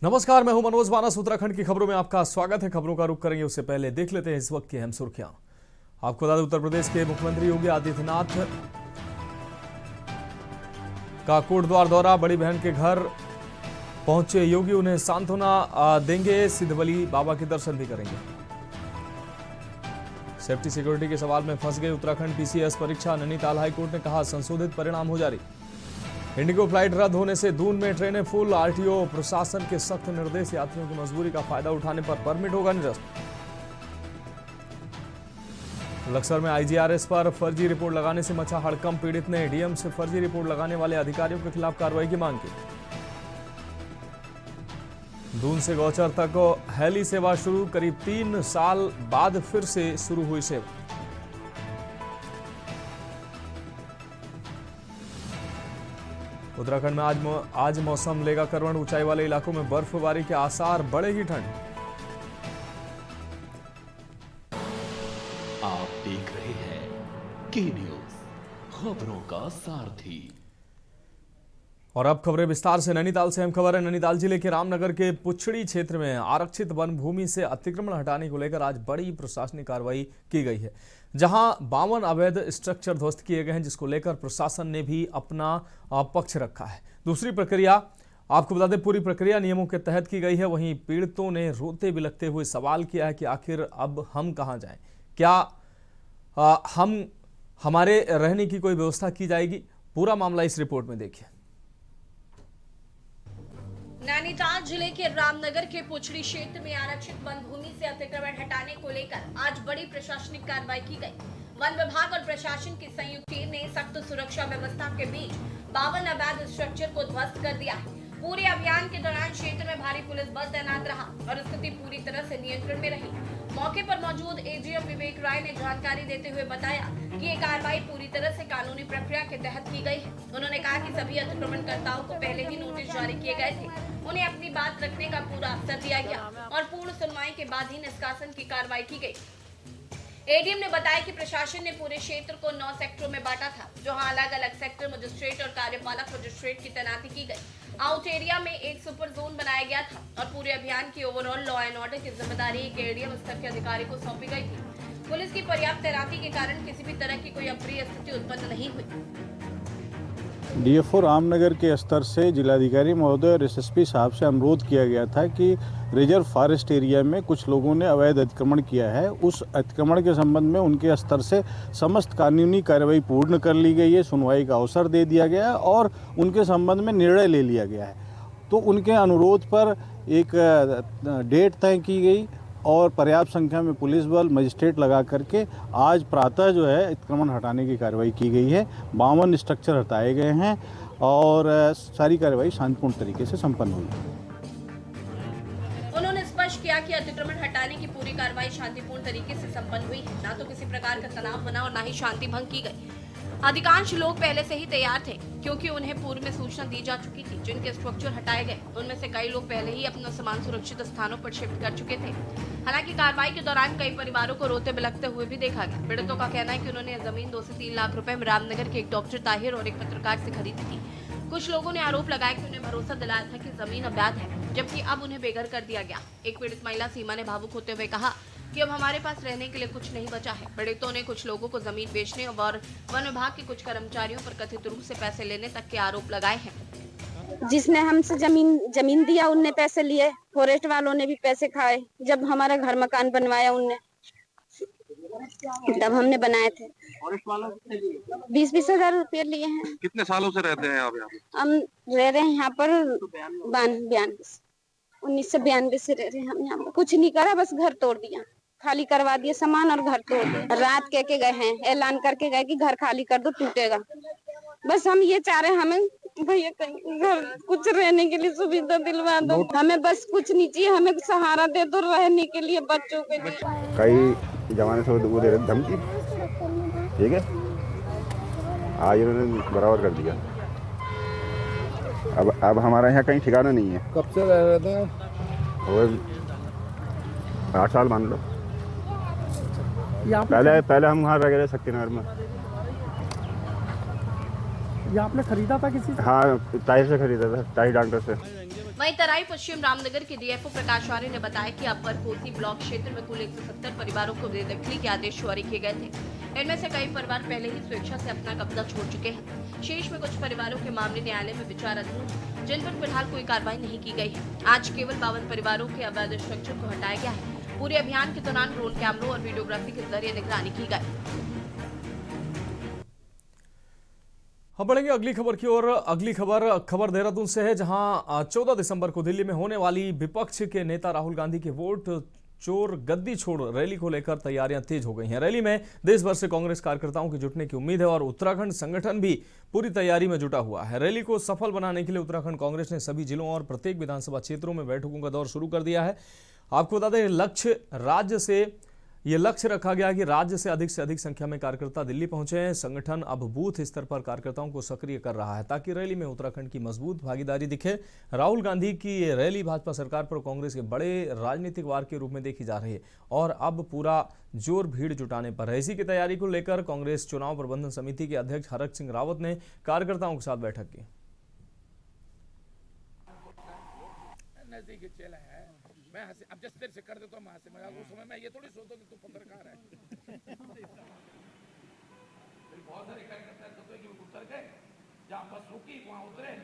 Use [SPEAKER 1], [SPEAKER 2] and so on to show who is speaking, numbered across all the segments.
[SPEAKER 1] नमस्कार, मैं हूं मनोज मानस। उत्तराखंड की खबरों में आपका स्वागत है। खबरों का रुख करेंगे उससे पहले देख लेते हैं इस वक्त की अहम सुर्खियां। आपको बता दें, उत्तर प्रदेश के मुख्यमंत्री योगी आदित्यनाथ का कोटद्वार दौरा। बड़ी बहन के घर पहुंचे योगी, उन्हें सांत्वना देंगे। सिद्धबली बाबा के दर्शन भी करेंगे। सेफ्टी सिक्योरिटी के सवाल में फंस गए उत्तराखंड पीसीएस परीक्षा। नैनीताल हाईकोर्ट ने कहा संशोधित परिणाम हो जारी। इंडिगो फ्लाइट रद्द होने से दून में ट्रेनें फुल। आरटीओ प्रशासन के सख्त निर्देश। यात्रियों की मजबूरी का फायदा उठाने पर परमिट होगा निरस्त। लक्सर में आईजीआरएस पर फर्जी रिपोर्ट लगाने से मचा हड़कंप। पीड़ित ने डीएम से फर्जी रिपोर्ट लगाने वाले अधिकारियों के खिलाफ कार्रवाई की मांग की। दून से गौचर तक हेली सेवा शुरू। करीब 3 साल बाद फिर से शुरू हुई सेवा। उत्तराखंड में आज मौसम लेगा करवट। ऊंचाई वाले इलाकों में बर्फबारी के आसार। बढ़ेगी ठंड।
[SPEAKER 2] आप देख रहे हैं के न्यूज, खबरों का सारथी।
[SPEAKER 1] और अब खबरें विस्तार से। नैनीताल से अहम खबर है। नैनीताल जिले के रामनगर के पुछड़ी क्षेत्र में आरक्षित वन भूमि से अतिक्रमण हटाने को लेकर आज बड़ी प्रशासनिक कार्रवाई की गई है, जहां 52 अवैध स्ट्रक्चर ध्वस्त किए गए हैं, जिसको लेकर प्रशासन ने भी अपना पक्ष रखा है। दूसरी प्रक्रिया, आपको बता दें, पूरी प्रक्रिया नियमों के तहत की गई है। वहीं पीड़ितों ने रोते बिलखते हुए सवाल किया है कि आखिर अब हम कहां जाएं, क्या हमारे रहने की कोई व्यवस्था की जाएगी। पूरा मामला इस रिपोर्ट में देखिए।
[SPEAKER 3] नैनीताल जिले के रामनगर के पुछड़ी क्षेत्र में आरक्षित वन भूमि से अतिक्रमण हटाने को लेकर आज बड़ी प्रशासनिक कार्रवाई की गई। वन विभाग और प्रशासन की संयुक्त टीम ने सख्त सुरक्षा व्यवस्था के बीच 52 अवैध स्ट्रक्चर को ध्वस्त कर दिया है। पूरे अभियान के दौरान क्षेत्र में भारी पुलिस बल तैनात रहा और स्थिति पूरी तरह से नियंत्रण में रही। मौके पर मौजूद एडीएम विवेक राय ने जानकारी देते हुए बताया कि ये कार्रवाई पूरी तरह से कानूनी प्रक्रिया के तहत की गई है। उन्होंने कहा कि सभी अतिक्रमणकर्ताओं को पहले ही नोटिस जारी किए गए थे, उन्हें अपनी बात रखने का पूरा अवसर दिया गया और पूर्ण सुनवाई के बाद ही निष्कासन की कार्रवाई की गई। एडीएम ने बताया कि प्रशासन ने पूरे क्षेत्र को 9 सेक्टरों में बांटा था, जहां अलग अलग सेक्टर मजिस्ट्रेट और कार्यपालक मजिस्ट्रेट की तैनाती की गई। आउट एरिया में एक सुपर जोन बनाया गया था और पूरे अभियान की ओवरऑल लॉ एंड ऑर्डर की जिम्मेदारी एक एडीएम स्तर के अधिकारी को सौंपी गई थी। पुलिस की पर्याप्त तैनाती के कारण किसी भी तरह की कोई अप्रिय स्थिति उत्पन्न नहीं हुई।
[SPEAKER 4] डीएफओ रामनगर के स्तर से जिलाधिकारी महोदय और एसएसपी साहब से अनुरोध किया गया था कि रिजर्व फॉरेस्ट एरिया में कुछ लोगों ने अवैध अतिक्रमण किया है। उस अतिक्रमण के संबंध में उनके स्तर से समस्त कानूनी कार्रवाई पूर्ण कर ली गई है, सुनवाई का अवसर दे दिया गया है और उनके संबंध में निर्णय ले लिया गया है। तो उनके अनुरोध पर एक डेट तय की गई और पर्याप्त संख्या में पुलिस बल मजिस्ट्रेट लगा करके आज प्रातः जो है अतिक्रमण हटाने की कार्रवाई की गई है। 52 स्ट्रक्चर हटाए गए हैं और सारी कार्रवाई शांतिपूर्ण तरीके से संपन्न हुई।
[SPEAKER 3] उन्होंने स्पष्ट किया कि अतिक्रमण हटाने की पूरी कार्रवाई शांतिपूर्ण तरीके से संपन्न हुई है, ना तो किसी प्रकार का तनाव बना और ना ही शांति भंग की गई। अधिकांश लोग पहले से ही तैयार थे, क्योंकि उन्हें पूर्व में सूचना दी जा चुकी थी। जिनके स्ट्रक्चर हटाए गए उनमें से कई लोग पहले ही अपना सामान सुरक्षित स्थानों पर शिफ्ट कर चुके थे। हालांकि कार्रवाई के दौरान कई परिवारों को रोते बिलखते हुए भी देखा गया। पीड़ितों का कहना है कि उन्होंने जमीन 2 से 3 लाख रुपए में रामनगर के एक डॉक्टर ताहिर और एक पत्रकार से खरीदी थी। कुछ लोगों ने आरोप लगाया कि उन्हें भरोसा दिलाया था कि जमीन अवैध है, जबकि अब उन्हें बेघर कर दिया गया। एक पीड़ित महिला सीमा ने भावुक होते हुए कहा कि अब हमारे पास रहने के लिए कुछ नहीं बचा है। पीड़ितों ने कुछ लोगों को जमीन बेचने और वन विभाग के कुछ कर्मचारियों पर कथित रूप से पैसे लेने तक के आरोप लगाए हैं।
[SPEAKER 5] जिसने हमसे जमीन दिया उनने पैसे लिए, फॉरेस्ट वालों ने भी पैसे खाए। जब हमारा घर मकान बनवाया उनने, तब हमने बनाए थे।
[SPEAKER 6] फॉरेस्ट वालों से
[SPEAKER 5] 20-20 हजार रुपये लिए हैं।
[SPEAKER 6] कितने सालों से रहते हैं आप यहाँ पे?
[SPEAKER 5] हम रह रहे हैं यहाँ पर 1992 से रह रहे हैं हम यहाँ पर। कुछ नहीं करा, बस घर तोड़ दिया, खाली करवा दिए सामान और घर तोड़ दिया। रात कह के गए हैं, ऐलान करके गए कि घर खाली कर दो, टूटेगा। बस हम ये चाह रहे हैं, हमें भैया घर कुछ रहने के लिए सुविधा दिलवा दो। हमें बस कुछ नहीं चाहिए, हमें सहारा दे दो रहने के लिए, बच्चों के लिए।
[SPEAKER 7] कई जमाने से वो दे रहे धमकी, ठीक है, आज इन्होंने बराबर कर दिया। अब हमारा यहाँ कहीं ठिकाना नहीं है।
[SPEAKER 4] कब से रह रहे थे?
[SPEAKER 7] और 8 साल मान लो। पहले हम वहाँ रह गए शक्तिनगर में।
[SPEAKER 8] ये आपने खरीदा था किसी से?
[SPEAKER 7] हाँ, ताहिर से खरीदा था, ताहिर डॉक्टर से।
[SPEAKER 3] वहीं तराई पश्चिम रामनगर के डीएफओ प्रकाश आर्य ने बताया कि अपर कोसी ब्लॉक क्षेत्र में कुल 170 परिवारों को बेदखली के आदेश जारी किए गए थे। इनमें से कई परिवार पहले ही स्वेच्छा से अपना कब्जा छोड़ चुके हैं। शेष में कुछ परिवारों के मामले न्यायालय में विचाराधीन, जिन पर फिलहाल कोई कार्रवाई नहीं की गई है। आज केवल 52 परिवारों के अवैध स्ट्रक्चर को हटाया गया है। पूरे अभियान के दौरान ड्रोन कैमरों और वीडियोग्राफी के जरिए निगरानी की गई।
[SPEAKER 1] हम बढ़ेंगे अगली खबर की ओर। अगली खबर देहरादून से है, जहां 14 दिसंबर को दिल्ली में होने वाली विपक्ष के नेता राहुल गांधी के वोट चोर गद्दी छोड़ रैली को लेकर तैयारियां तेज हो गई हैं। रैली में देश भर से कांग्रेस कार्यकर्ताओं के जुटने की उम्मीद है और उत्तराखंड संगठन भी पूरी तैयारी में जुटा हुआ है। रैली को सफल बनाने के लिए उत्तराखंड कांग्रेस ने सभी जिलों और प्रत्येक विधानसभा क्षेत्रों में बैठकों का दौर शुरू कर दिया है। आपको बता दें, ये लक्ष्य रखा गया कि राज्य से अधिक संख्या में कार्यकर्ता दिल्ली पहुंचे हैं। संगठन अब बूथ स्तर पर कार्यकर्ताओं को सक्रिय कर रहा है ताकि रैली में उत्तराखंड की मजबूत भागीदारी दिखे। राहुल गांधी की ये रैली भाजपा सरकार पर कांग्रेस के बड़े राजनीतिक वार के रूप में देखी जा रही है और अब पूरा जोर भीड़ जुटाने पर है। इसी की तैयारी को लेकर कांग्रेस चुनाव प्रबंधन समिति के अध्यक्ष हरक सिंह रावत ने कार्यकर्ताओं के साथ बैठक की।
[SPEAKER 8] मैं अब जिस देर से कर देता हूँ से मजाक, उस समय मैं ये थोड़ी सोचता कि तू पत्रकार है। फिर बहुत सारे कार्यकर्ता सोचते कि उतर गए, जहाँ बस रुकी वहाँ उतरे,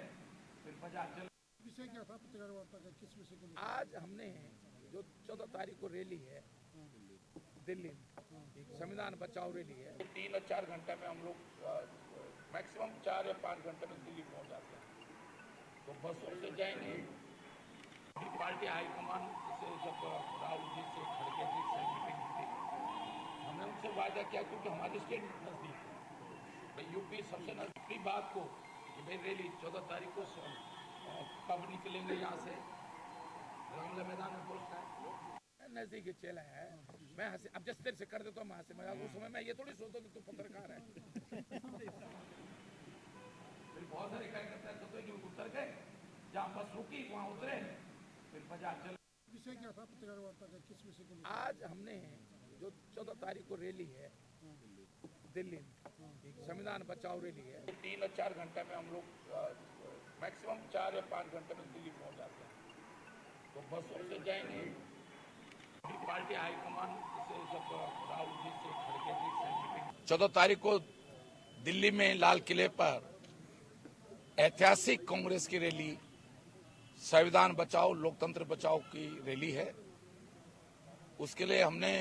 [SPEAKER 8] फिर बाजार चले। विषय क्या था पत्रकार वार्ता का, किस विषय को? आज हमने जो 14 तारीख को रैली है दिल्ली में, संविधान बचाओ रैली है। 3 और 4 घंटे में हम लोग मैक्सिमम 4 या 5 घंटे में दिल्ली पहुँच जाते हैं। तो बसों से जाएंगे, पार्टी हाईकमान से जब राहुल जी से खड़गे जी से मीटिंग की, हमने उनसे वादा किया क्योंकि हमारी स्टेट नजदीक है, भाई यूपी सबसे नजदीकी बात को कि भाई रैली 14 तारीख को कब निकलेंगे यहाँ से, रामला मैदान में पहुँचना है, नजदीक चला है। मैं अब जिस देर से कर देता हूँ से मजाक, उस समय मैं ये थोड़ी सोचता कि तू पत्रकार है। फिर बहुत सारे कार्यकर्ता सोचते कि उतर गए, जहाँ बस रुकी वहाँ उतरे, फिर बाजार चले। विषय क्या था पत्रकार वार्ता का, किस विषय को? आज हमने जो 14 तारीख को रैली है दिल्ली में, संविधान बचाओ रैली है। 3 और 4 घंटे में हम लोग मैक्सिमम 4 या 5 घंटे में दिल्ली पहुँच जाते हैं। तो बसों से जाएंगे, पार्टी हाईकमान से जब राहुल जी से खड़गे जी से मीटिंग। 14 तारीख को दिल्ली में लाल किले पर ऐतिहासिक कांग्रेस की रैली, संविधान बचाओ लोकतंत्र बचाओ की रैली है। उसके लिए हमने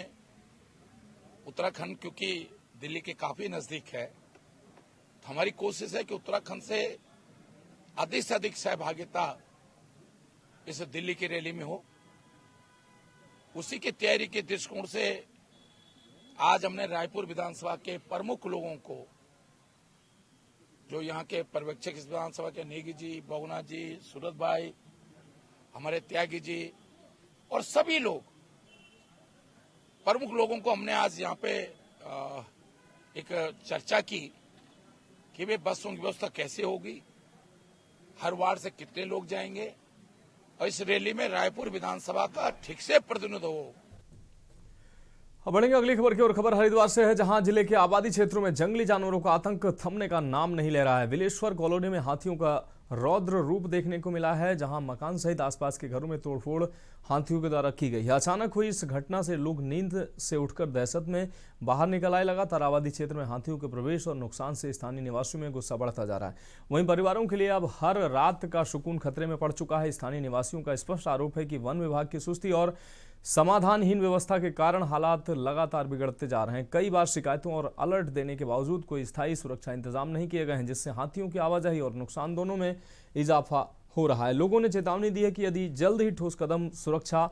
[SPEAKER 8] उत्तराखंड, क्योंकि दिल्ली के काफी नजदीक है, तो हमारी कोशिश है कि उत्तराखंड से अधिक सहभागिता इस दिल्ली की रैली में हो। उसी की तैयारी के दृष्टिकोण से आज हमने रायपुर विधानसभा के प्रमुख लोगों को, जो यहाँ के पर्यवेक्षक इस विधानसभा के नेगी जी, बोगना जी, सूरत भाई, हमारे त्यागी जी और सभी लोग, प्रमुख लोगों को हमने आज यहाँ पे एक चर्चा की कि वे बसों की व्यवस्था कैसे होगी, हर वार्ड से कितने लोग जाएंगे और इस रैली में रायपुर विधानसभा का ठीक से प्रतिनिधित्व हो।
[SPEAKER 1] अब बढ़ेंगे अगली खबर की ओर। खबर हरिद्वार से है, जहां जिले के आबादी क्षेत्रों में जंगली जानवरों का आतंक थमने का नाम नहीं ले रहा है। बिलेश्वर कॉलोनी में हाथियों का रौद्र रूप देखने को मिला है, जहां मकान सहित आसपास के घरों में तोड़फोड़ हाथियों के द्वारा की गई है। अचानक हुई इस घटना से लोग नींद से उठकर दहशत में बाहर निकल आए। लगातार आबादी क्षेत्र में हाथियों के प्रवेश और नुकसान से स्थानीय निवासियों में गुस्सा बढ़ता जा रहा है। वहीं परिवारों के लिए अब हर रात का सुकून खतरे में पड़ चुका है। स्थानीय निवासियों का स्पष्ट आरोप है कि वन विभाग की सुस्ती और समाधानहीन व्यवस्था के कारण हालात लगातार बिगड़ते जा रहे हैं। कई बार शिकायतों और अलर्ट देने के बावजूद कोई स्थायी सुरक्षा इंतजाम नहीं किए गए हैं, जिससे हाथियों की आवाजाही और नुकसान दोनों में इजाफा हो रहा है। लोगों ने चेतावनी दी है कि यदि जल्द ही ठोस कदम सुरक्षा,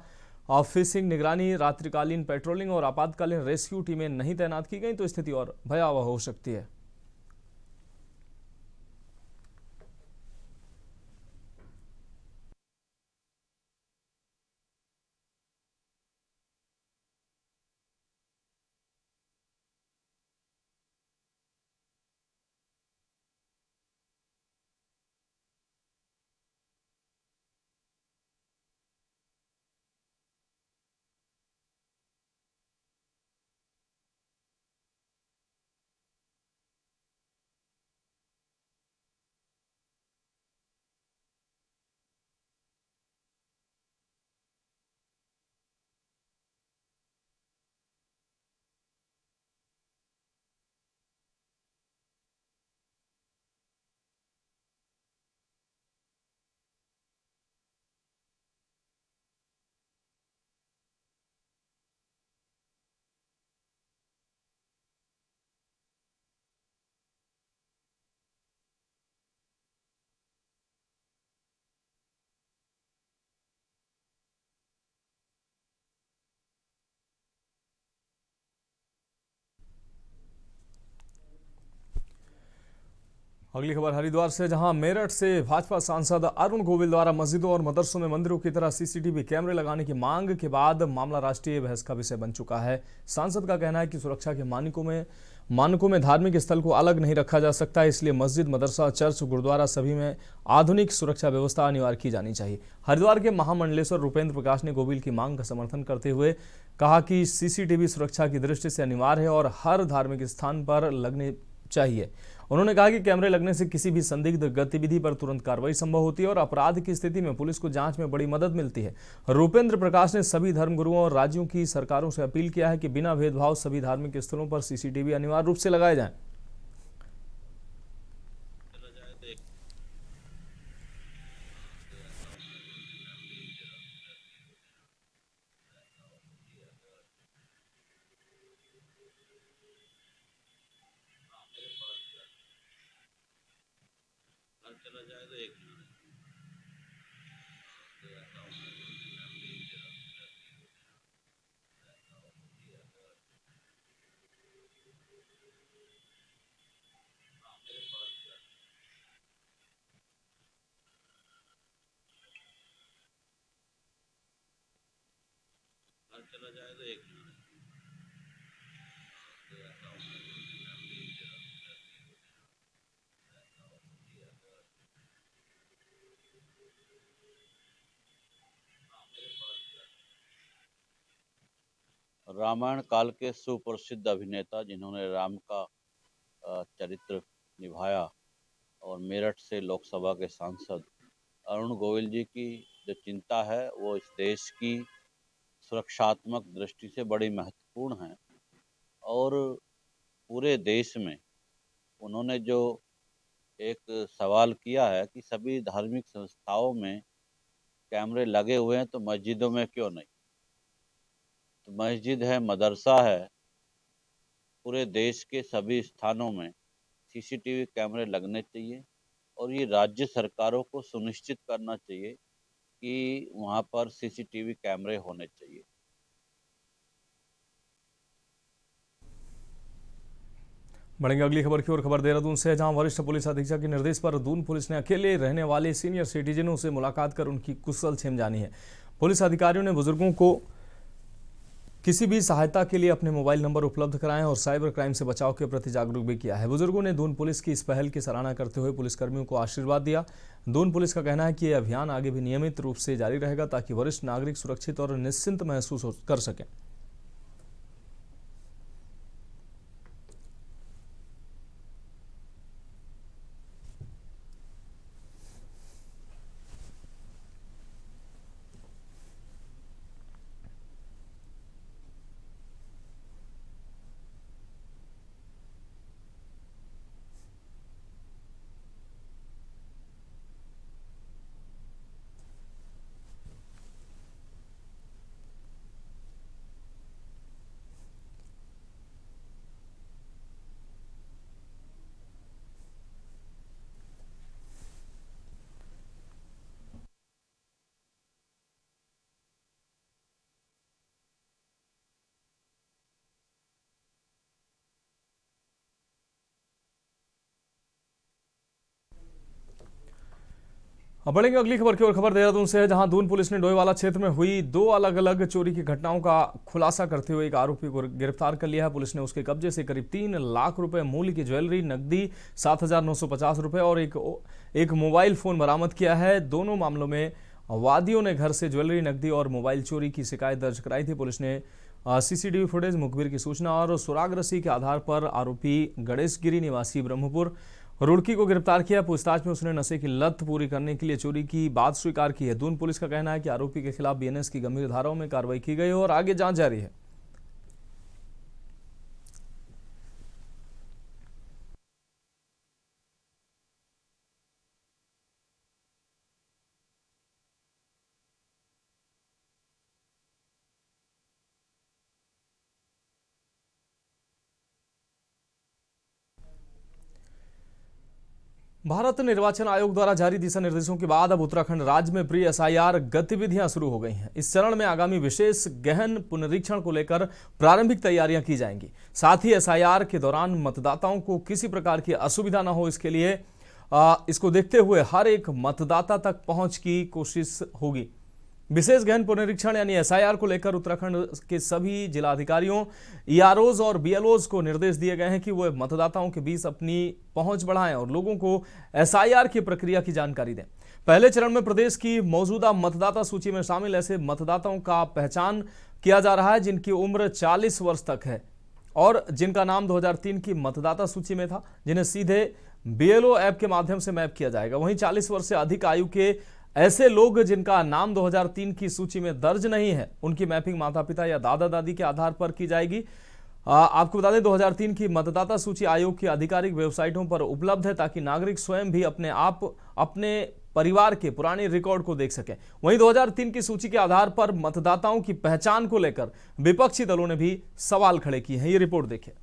[SPEAKER 1] फिशिंग, निगरानी, रात्रिकालीन पेट्रोलिंग और आपातकालीन रेस्क्यू टीमें नहीं तैनात की गई तो स्थिति और भयावह हो सकती है। अगली खबर हरिद्वार से, जहां मेरठ से भाजपा सांसद अरुण गोविल द्वारा मस्जिदों और मदरसों में मंदिरों की तरह सीसीटीवी कैमरे लगाने की मांग के बाद मामला राष्ट्रीय बहस का विषय बन चुका है। सांसद का कहना है कि सुरक्षा के मानकों में धार्मिक स्थल को अलग नहीं रखा जा सकता, इसलिए मस्जिद, मदरसा, चर्च, गुरुद्वारा सभी में आधुनिक सुरक्षा व्यवस्था अनिवार्य की जानी चाहिए। हरिद्वार के महामंडलेश्वर रुपेंद्र प्रकाश ने गोविल की मांग का समर्थन करते हुए कहा कि सीसीटीवी सुरक्षा की दृष्टि से अनिवार्य है और हर धार्मिक स्थान पर लगने चाहिए। उन्होंने कहा कि कैमरे लगने से किसी भी संदिग्ध गतिविधि पर तुरंत कार्रवाई संभव होती है और अपराध की स्थिति में पुलिस को जांच में बड़ी मदद मिलती है। रुपेंद्र प्रकाश ने सभी धर्मगुरुओं और राज्यों की सरकारों से अपील किया है कि बिना भेदभाव सभी धार्मिक स्थलों पर सीसीटीवी अनिवार्य रूप से लगाए जाएं।
[SPEAKER 9] रामायण काल के सुप्रसिद्ध अभिनेता जिन्होंने राम का चरित्र निभाया और मेरठ से लोकसभा के सांसद अरुण गोविल जी की जो चिंता है वो इस देश की सुरक्षात्मक दृष्टि से बड़ी महत्वपूर्ण है और पूरे देश में उन्होंने जो एक सवाल किया है कि सभी धार्मिक संस्थाओं में कैमरे लगे हुए हैं तो मस्जिदों में क्यों नहीं। तो मस्जिद है, मदरसा है, पूरे देश के सभी स्थानों में सीसीटीवी कैमरे लगने चाहिए और ये राज्य सरकारों को सुनिश्चित करना चाहिए कि वहाँ पर सीसीटीवी कैमरे होने चाहिए।
[SPEAKER 1] बढ़ेंगे अगली खबर की ओर। खबर देहरादून से है, जहां वरिष्ठ पुलिस अधीक्षक के निर्देश पर दून पुलिस ने अकेले रहने वाले सीनियर सिटीजनों से मुलाकात कर उनकी कुशल क्षेम जानी है। पुलिस अधिकारियों ने बुजुर्गों को किसी भी सहायता के लिए अपने मोबाइल नंबर उपलब्ध कराएं और साइबर क्राइम से बचाव के प्रति जागरूक भी किया है। बुजुर्गों ने दून पुलिस की इस पहल की सराहना करते हुए पुलिसकर्मियों को आशीर्वाद दिया। दून पुलिस का कहना है कि यह अभियान आगे भी नियमित रूप से जारी रहेगा ताकि वरिष्ठ नागरिक सुरक्षित और निश्चिंत महसूस कर सकें। अब बढ़ेंगे अगली खबर की ओर। खबर देहरादून से है, जहां दून पुलिस ने डोईवाला क्षेत्र में हुई 2 अलग अलग चोरी की घटनाओं का खुलासा करते हुए एक आरोपी को गिरफ्तार कर लिया है। पुलिस ने उसके कब्जे से करीब 3 लाख रुपए मूल्य की ज्वेलरी, नकदी 7,950 रुपए और एक मोबाइल फोन बरामद किया है। दोनों मामलों में वादियों ने घर से ज्वेलरी, नकदी और मोबाइल चोरी की शिकायत दर्ज कराई थी। पुलिस ने सीसीटीवी फुटेज, मुखबिर की सूचना और सुराग रस्सी के आधार पर आरोपी गणेश गिरी निवासी ब्रह्मपुर रुड़की को गिरफ्तार किया। पूछताछ में उसने नशे की लत पूरी करने के लिए चोरी की बात स्वीकार की है। दून पुलिस का कहना है कि आरोपी के खिलाफ बीएनएस की गंभीर धाराओं में कार्रवाई की गई और आगे जांच जारी है। भारत निर्वाचन आयोग द्वारा जारी दिशा निर्देशों के बाद अब उत्तराखंड राज्य में प्री एसआईआर गतिविधियां शुरू हो गई हैं। इस चरण में आगामी विशेष गहन पुनरीक्षण को लेकर प्रारंभिक तैयारियां की जाएंगी। साथ ही एसआईआर के दौरान मतदाताओं को किसी प्रकार की असुविधा न हो, इसके लिए इसको देखते हुए हर एक मतदाता तक पहुंच की कोशिश होगी। विशेष गहन पुनरीक्षण यानी एसआईआर को लेकर उत्तराखंड के सभी जिलाधिकारियों, ईआरओज और बीएलओज को निर्देश दिए गए हैं कि वो मतदाताओं के बीच अपनी पहुंच बढ़ाएं और लोगों को एसआईआर की प्रक्रिया की जानकारी दें। पहले चरण में प्रदेश की मौजूदा मतदाता सूची में शामिल ऐसे मतदाताओं का पहचान किया जा रहा है जिनकी उम्र 40 वर्ष तक है और जिनका नाम 2003 की मतदाता सूची में था, जिन्हें सीधे बीएलओ ऐप के माध्यम से मैप किया जाएगा। वहीं 40 वर्ष से अधिक आयु के ऐसे लोग जिनका नाम 2003 की सूची में दर्ज नहीं है, उनकी मैपिंग माता पिता या दादा दादी के आधार पर की जाएगी। आपको बता दें 2003 की मतदाता सूची आयोग की आधिकारिक वेबसाइटों पर उपलब्ध है ताकि नागरिक स्वयं भी अपने परिवार के पुराने रिकॉर्ड को देख सकें। वहीं 2003 की सूची के आधार पर मतदाताओं की पहचान को लेकर विपक्षी दलों ने भी सवाल खड़े किए हैं। ये रिपोर्ट देखिए।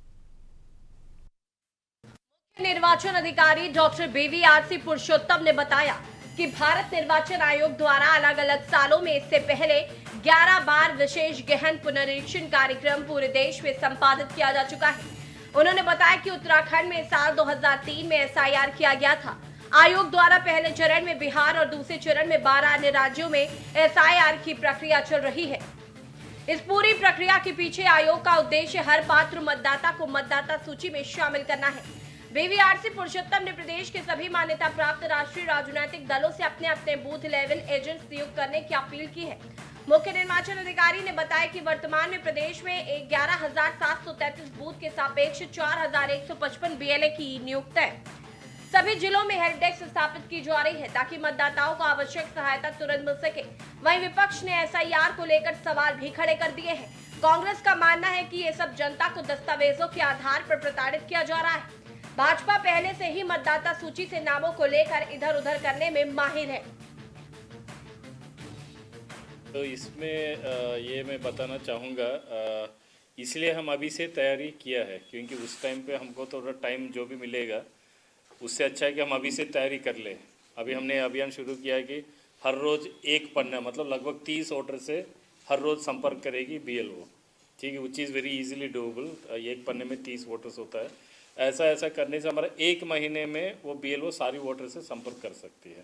[SPEAKER 3] निर्वाचन अधिकारी डॉक्टर BVRC पुरुषोत्तम ने बताया कि भारत निर्वाचन आयोग द्वारा अलग अलग सालों में इससे पहले 11 बार विशेष गहन पुनरीक्षण कार्यक्रम पूरे देश में संपादित किया जा चुका है। उन्होंने बताया कि उत्तराखंड में साल 2003 में एसआईआर किया गया था। आयोग द्वारा पहले चरण में बिहार और दूसरे चरण में 12 अन्य राज्यों में एसआईआर की प्रक्रिया चल रही है। इस पूरी प्रक्रिया के पीछे आयोग का उद्देश्य हर पात्र मतदाता को मतदाता सूची में शामिल करना है। BVRC पुरुषोत्तम ने प्रदेश के सभी मान्यता प्राप्त राष्ट्रीय राजनीतिक दलों से अपने अपने बूथ लेवल एजेंट्स नियुक्त करने की अपील की है। मुख्य निर्वाचन अधिकारी ने बताया कि वर्तमान में प्रदेश में 11,733 बूथ के सापेक्ष 4,155 BLA की नियुक्त है। सभी जिलों में हेल्प डेस्क स्थापित की जा रही है ताकि मतदाताओं को आवश्यक सहायता तुरंत मिल सके। वहीं विपक्ष ने एसआईआर को लेकर सवाल भी खड़े कर दिए हैं। कांग्रेस का मानना है कि ये सब जनता को दस्तावेजों के आधार पर प्रताड़ित किया जा रहा है। भाजपा पहले से ही मतदाता सूची से नामों को लेकर इधर उधर करने में माहिर है।
[SPEAKER 10] तो इसमें ये मैं बताना चाहूँगा, इसलिए हम अभी से तैयारी किया है क्योंकि उस टाइम पे हमको थोड़ा टाइम जो भी मिलेगा उससे अच्छा है कि हम अभी से तैयारी कर लें। अभी हमने अभियान शुरू किया है कि हर रोज़ एक पन्ना मतलब लगभग 30 वोटर से हर रोज़ संपर्क करेगी BLO, ठीक है, which is very easily doable. एक पन्ने में 30 वोटर्स होता है। ऐसा करने से हमारा 1 महीने में वो BLO सारी वोटर से संपर्क कर सकती है।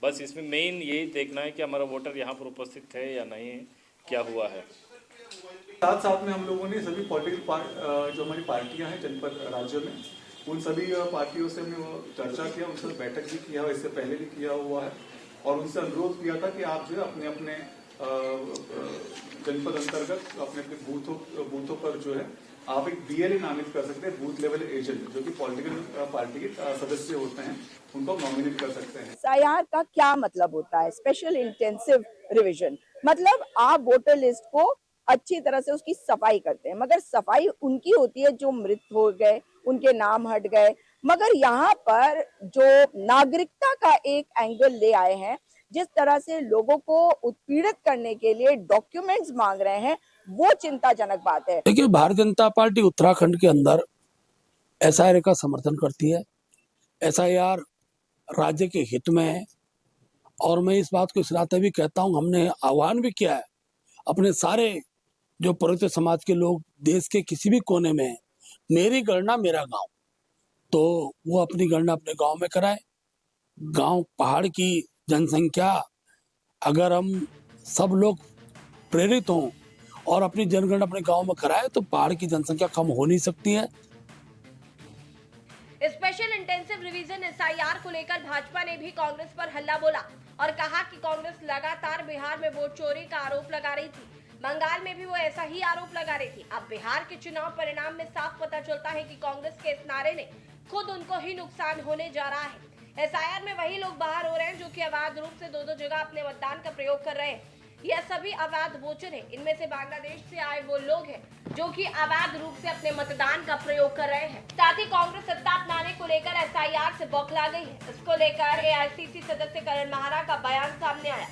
[SPEAKER 10] बस इसमें मेन यही देखना है कि हमारा वोटर यहाँ पर उपस्थित है या नहीं है, क्या हुआ है।
[SPEAKER 11] साथ साथ में हम लोगों ने सभी पॉलिटिकल जो हमारी पार्टियां हैं जनपद राज्यों में, उन सभी पार्टियों से हमने चर्चा किया, उनसे बैठक भी किया, इससे पहले भी किया हुआ है और उनसे अनुरोध किया था कि आप जो है अपने अपने जनपद अंतर्गत अपने अपने बूथों पर जो है आप एक BLA नामित कर सकते हैं, बूथ लेवल एजेंट, जो कि पॉलिटिकल पार्टी के सदस्य होते हैं, उनको नॉमिनेट कर सकते हैं।
[SPEAKER 12] एसआईआर का क्या मतलब होता है? स्पेशल इंटेंसिव रिवीजन, मतलब आप वोटर लिस्ट को अच्छी तरह से उसकी सफाई करते हैं, मगर सफाई उनकी होती है जो मृत हो गए, उनके नाम हट गए। मगर यहाँ पर जो नागरिकता का एक एंगल ले आए हैं, जिस तरह से लोगों को उत्पीड़ित करने के लिए डॉक्यूमेंट्स मांग रहे हैं, वो चिंताजनक बात है।
[SPEAKER 13] देखिए, भारतीय जनता पार्टी उत्तराखंड के अंदर एसआईआर का समर्थन करती है। एसआईआर राज्य के हित में है और मैं इस बात को इस नाते भी कहता हूँ, हमने आह्वान भी किया है अपने सारे जो परिवर्तित समाज के लोग देश के किसी भी कोने में हैं, मेरी गणना मेरा गांव, तो वो अपनी गणना अपने गांव में कराए। गांव पहाड़ की जनसंख्या, अगर हम सब लोग प्रेरित हों और अपनी जनगणना अपने गांव में कराए तो पहाड़ की जनसंख्या कम हो नहीं सकती है।
[SPEAKER 3] स्पेशल इंटेंसिव रिवीजन एसआईआर को लेकर भाजपा ने भी कांग्रेस पर हल्ला बोला और कहा कि कांग्रेस लगातार बिहार में वोट चोरी का आरोप लगा रही थी। बंगाल में भी वो ऐसा ही आरोप लगा रही थी। अब बिहार के चुनाव परिणाम में साफ पता चलता है कि कांग्रेस के इस नारे ने खुद उनको ही नुकसान होने जा रहा है। एसआईआर में वही लोग बाहर हो रहे हैं जो कि अवैध रूप से दो जगह अपने मतदान का प्रयोग कर रहे हैं। यह सभी अवैध वोटर हैं। इनमें से बांग्लादेश से आए वो लोग हैं जो कि अवैध रूप से अपने मतदान का प्रयोग कर रहे हैं। साथ ही कांग्रेस सत्ता अपनाने को लेकर एसआईआर से बौखला गई है। इसको लेकर एआईसीसी सदस्य करण महारा का बयान सामने आया।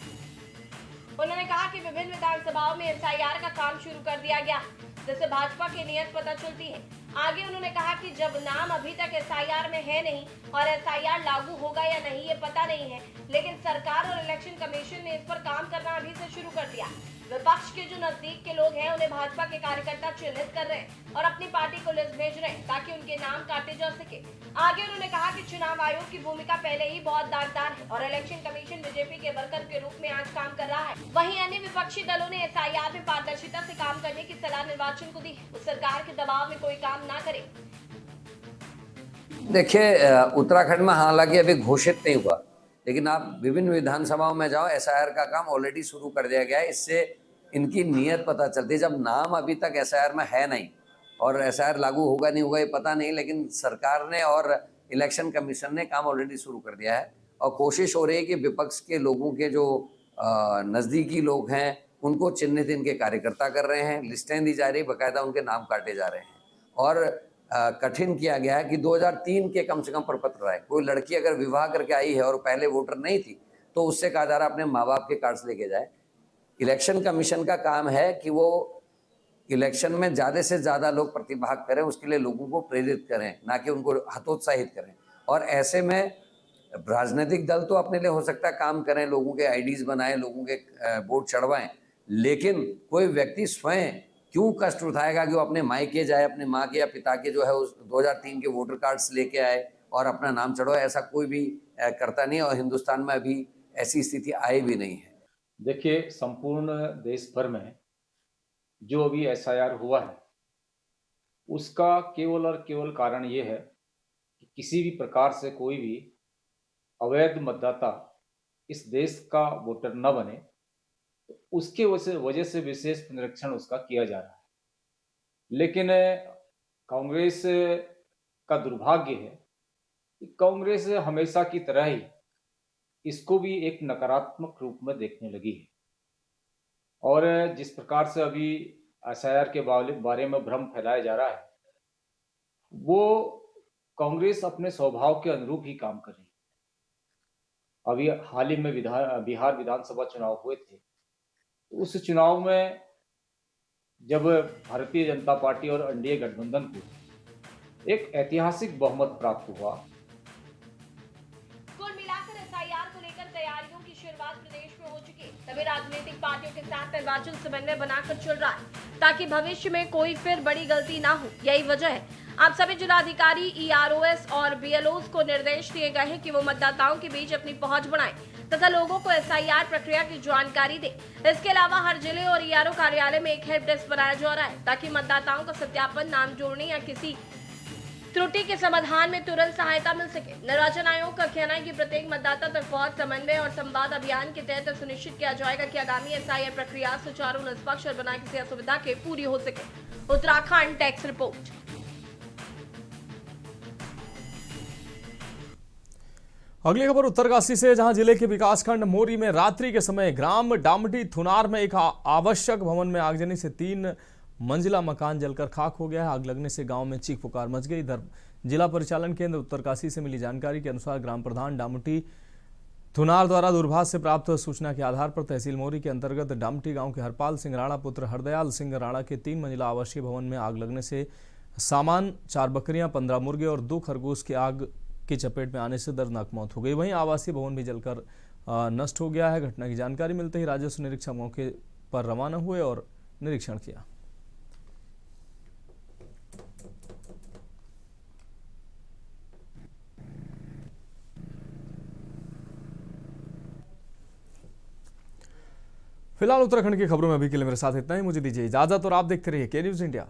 [SPEAKER 3] उन्होंने कहा कि विभिन्न विधानसभाओं में एसआईआर का काम शुरू कर दिया गया, जिससे भाजपा की नीयत पता चलती है। आगे उन्होंने कहा कि जब नाम अभी तक एसआईआर में है नहीं और एसआईआर लागू होगा या नहीं ये पता नहीं है, लेकिन सरकार और इलेक्शन कमीशन ने इस पर काम करना अभी से शुरू शुरू कर दिया। विपक्ष के जो नजदीक के लोग हैं उन्हें भाजपा के कार्यकर्ता चिन्हित कर रहे हैं और अपनी पार्टी को लिस्ट भेज रहे हैं ताकि उनके नाम काटे जा सके। आगे उन्होंने कहा कि चुनाव आयोग की भूमिका पहले ही बहुत दागदार है और इलेक्शन कमीशन बीजेपी के वर्कर के रूप में आज काम कर रहा है। वहीं अन्य विपक्षी दलों ने SIR में पारदर्शिता से काम करने की सलाह निर्वाचन को दी है। उस सरकार के दबाव में कोई काम ना करे।
[SPEAKER 14] देखिए, उत्तराखंड में हालांकि अभी घोषित नहीं हुआ, लेकिन आप विभिन्न विधानसभाओं में जाओ, SIR का काम ऑलरेडी शुरू कर दिया गया है। इससे इनकी नीयत पता चलती है। जब नाम अभी तक SIR में है नहीं और SIR लागू होगा नहीं होगा ये पता नहीं, लेकिन सरकार ने और इलेक्शन कमीशन ने काम ऑलरेडी शुरू कर दिया है और कोशिश हो रही है कि विपक्ष के लोगों के जो नज़दीकी लोग हैं उनको चिन्हित इनके कार्यकर्ता कर रहे हैं, लिस्टें दी जा रही, बाकायदा उनके नाम काटे जा रहे हैं और कठिन किया गया है कि 2003 के कम से कम प्रपत्र आए। कोई लड़की अगर विवाह करके आई है और पहले वोटर नहीं थी तो उससे कहा जा रहा है अपने माँ बाप के कार्ड्स लेके जाए। इलेक्शन कमीशन का काम है कि वो इलेक्शन में ज़्यादा से ज़्यादा लोग प्रतिभाग करें, उसके लिए लोगों को प्रेरित करें, ना कि उनको हतोत्साहित करें। और ऐसे में राजनीतिक दल तो अपने लिए हो सकता है काम करें, लोगों के IDs बनाएं, लोगों के वोट चढ़वाएं, लेकिन कोई व्यक्ति स्वयं क्यों कष्ट उठाएगा कि वो अपने मायके जाए, अपने माँ के या पिता के जो है उस 2003 के वोटर कार्ड्स लेके आए और अपना नाम चढ़वाए? ऐसा कोई भी करता नहीं और हिंदुस्तान में अभी ऐसी स्थिति आई भी नहीं है।
[SPEAKER 15] देखिए, संपूर्ण देश भर में जो अभी SIR हुआ है उसका केवल और केवल कारण ये है कि किसी भी प्रकार से कोई भी अवैध मतदाता इस देश का वोटर न बने, तो उसके वजह से विशेष पुनरीक्षण उसका किया जा रहा है। लेकिन कांग्रेस का दुर्भाग्य है कि कांग्रेस हमेशा की तरह ही इसको भी एक नकारात्मक रूप में देखने लगी है और जिस प्रकार से अभी SIR के बारे में भ्रम फैलाया जा रहा है वो कांग्रेस अपने स्वभाव के अनुरूप ही काम कर रही है। अभी हाल ही में बिहार विधानसभा चुनाव हुए थे, उस चुनाव में जब भारतीय जनता पार्टी और NDA गठबंधन को एक ऐतिहासिक बहुमत प्राप्त हुआ।
[SPEAKER 3] कुल मिलाकर SIR को लेकर तैयारियों की शुरुआत प्रदेश में हो चुकी है। सभी राजनीतिक पार्टियों के साथ निर्वाचन समन्वय बनाकर चल रहा है ताकि भविष्य में कोई फिर बड़ी गलती ना हो। यही वजह है आप सभी जिलाधिकारी, EROs और BLOs को निर्देश दिए गए हैं कि वो मतदाताओं के बीच अपनी पहुंच बढ़ाएं तथा लोगों को SIR प्रक्रिया की जानकारी दे। इसके अलावा हर जिले और ERO कार्यालय में एक हेल्प डेस्क बनाया जा रहा है ताकि मतदाताओं को सत्यापन, नाम जोड़ने या किसी त्रुटि के समाधान में तुरंत सहायता मिल सके। निर्वाचन आयोग का कहना है कि प्रत्येक मतदाता तक पहुंच, समन्वय और संवाद अभियान के तहत सुनिश्चित किया जाएगा कि आगामी SIR प्रक्रिया सुचारू, निष्पक्ष और बिना किसी असुविधा के पूरी हो सके। Uttarakhand tax report.
[SPEAKER 1] अगली खबर उत्तरकाशी से, जहां जिले के विकासखंड मोरी में रात्रि के समय ग्राम डामटी थुनार में एक आवश्यक भवन में आगजनी से 3 मंजिला मकान जलकर खाक हो गया है। आग लगने से गांव में चीख पुकार मच गई। इधर जिला परिचालन केंद्र उत्तरकाशी से मिली जानकारी के अनुसार ग्राम प्रधान डामटी थुनार द्वारा दूरभाष से प्राप्त सूचना के आधार पर तहसील मोरी के अंतर्गत डामटी गांव के हरपाल सिंह राणा पुत्र हरदयाल सिंह राणा के 3 मंजिला आवासीय भवन में आग लगने से सामान, 4 बकरियां, 15 मुर्गे और 2 खरगोश की आग की चपेट में आने से दर्दनाक मौत हो गई। वहीं आवासीय भवन भी जलकर नष्ट हो गया है। घटना की जानकारी मिलते ही राजस्व निरीक्षक मौके पर रवाना हुए और निरीक्षण किया। फिलहाल उत्तराखंड की खबरों में अभी के लिए मेरे साथ इतना ही। मुझे दीजिए इजाजत और आप देखते रहिए के न्यूज़ इंडिया।